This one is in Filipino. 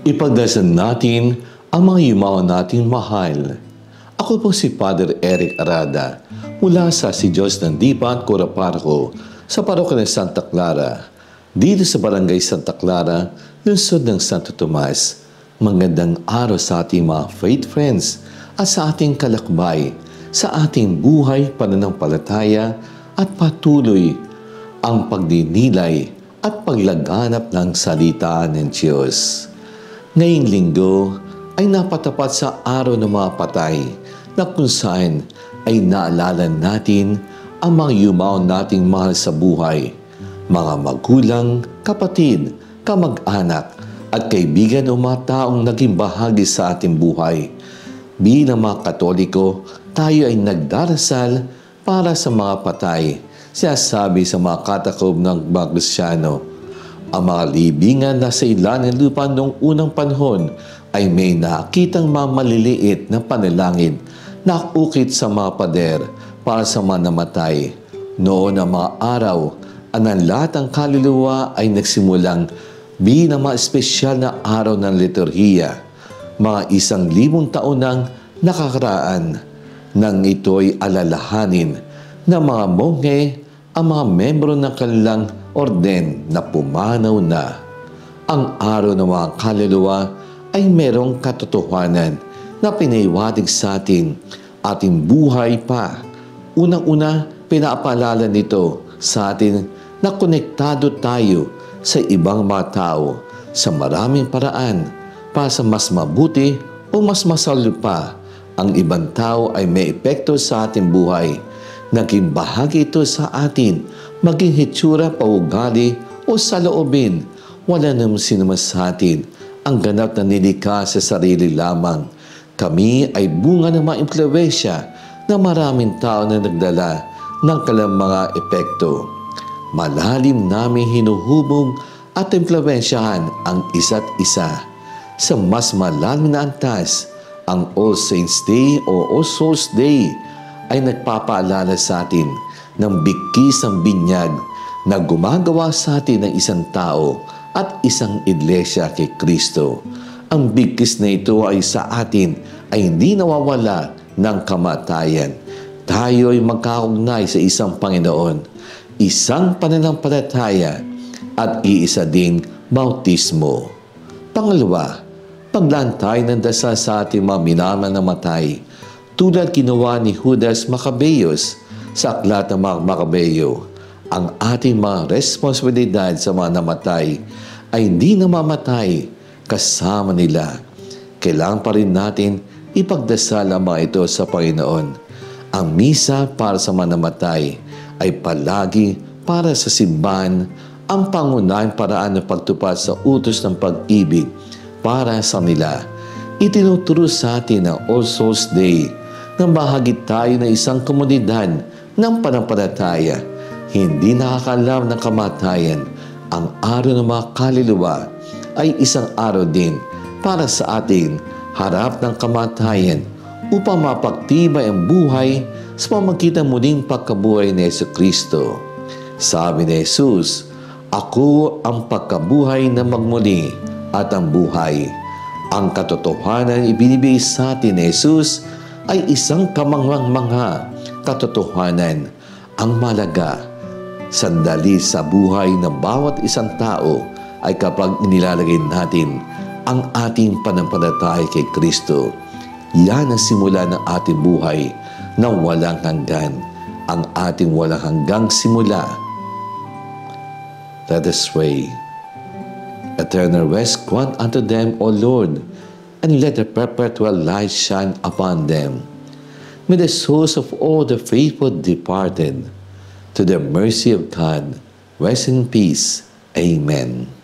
Ipagdasal natin ang mga yumaon nating mahal. Ako po si Father Eric Arada mula sa Si Diyos ng Dipa at Coraparco sa parokya ng Santa Clara. Dito sa Barangay Santa Clara, lungsod ng Santo Tomas. Magandang araw sa ating mga faith friends at sa ating kalakbay, sa ating buhay, pananampalataya at patuloy ang pagdinilay at paglaganap ng salita ng Diyos. Ngayong linggo ay napatapat sa araw ng mga patay na kung saan ay naalala natin ang mga yumaon nating mahal sa buhay, mga magulang, kapatid, kamag-anak at kaibigan o mga taong naging bahagi sa ating buhay. Bilang mga Katoliko, tayo ay nagdarasal para sa mga patay. Sinasabi sa mga katakob ng mga Kristiyano, ang mga libingan na sa ilalim ng lupa noong unang panahon ay may nakitang mga maliliit na panalangin na ukit sa mga pader para sa mga namatay. Noon ang mga araw, ang lahat ng kaluluwa ay nagsimulang bilang mga espesyal na araw ng liturhiya. Mga 1,000 taon nang nakakaraan nang ito'y alalahanin ng mga monghe ang mga membro ng kanilang orden na pumanaw na. Ang araw ng mga kaluluwa ay merong katotohanan na pinaiwatig sa ating buhay pa. Unang-una, pinapaalala nito sa atin na konektado tayo sa ibang mga tao sa maraming paraan para sa mas mabuti o mas masalo pa. Ang ibang tao ay may epekto sa ating buhay. Naging bahagi ito sa atin, maging hitsura, paugali o saloobin. Wala naman sinuman sa atin ang ganap na nilikha sa sarili lamang. Kami ay bunga ng mga impluwensya na maraming tao na nagdala ng kanilang mga epekto. Malalim namin hinuhubog at impluwensyahan ang isa't isa. Sa mas malalim na antas, ang All Saints Day o All Souls Day ay nagpapaalala sa atin ng bigkisang binyag na gumagawa sa atin ng isang tao at isang iglesia kay Kristo. Ang bigkis na ito ay sa atin ay hindi nawawala ng kamatayan. Tayo ay magkaugnay sa isang Panginoon, isang pananampalataya at iisa ding bautismo. Pangalawa, paglaan tayo ng dasal sa ating mga minamahal na namatay, tulad ginawa ni Judas Maccabeus sa aklat ng mga Maccabeo. Ang ating mga responsibilidad sa mga namatay ay hindi namamatay kasama nila. Kailangan pa rin natin ipagdasal ang mga ito sa Panginoon. Ang misa para sa mga namatay ay palagi para sa simbahan ang pangunahing paraan ng pagtupad sa utos ng pag-ibig para sa nila. Itinuturo sa atin ang All Souls Day na bahagi tayo ng isang komunidad ng panampalataya. Hindi nakakalam ng kamatayan. Ang araw ng mga kaluluwa ay isang araw din para sa ating harap ng kamatayan upang mapagtibay ang buhay sa pamamagitan muling pagkabuhay ni Jesucristo. Sabi ni Jesus, "Ako ang pagkabuhay na magmuli at ang buhay." Ang katotohanan ibinibigay sa atin ni Jesus ay isang kamangmang-mangha katotohanan. Ang malaga, sandali sa buhay ng bawat isang tao ay kapag inilalagay natin ang ating panampalataya kay Kristo. Yan ang simula ng ating buhay na walang hanggan. Ang ating walang hanggang simula. Let us pray. Eternal rest grant unto them, O Lord, and let the perpetual light shine upon them. May the souls of all the faithful departed, to the mercy of God, rest in peace. Amen.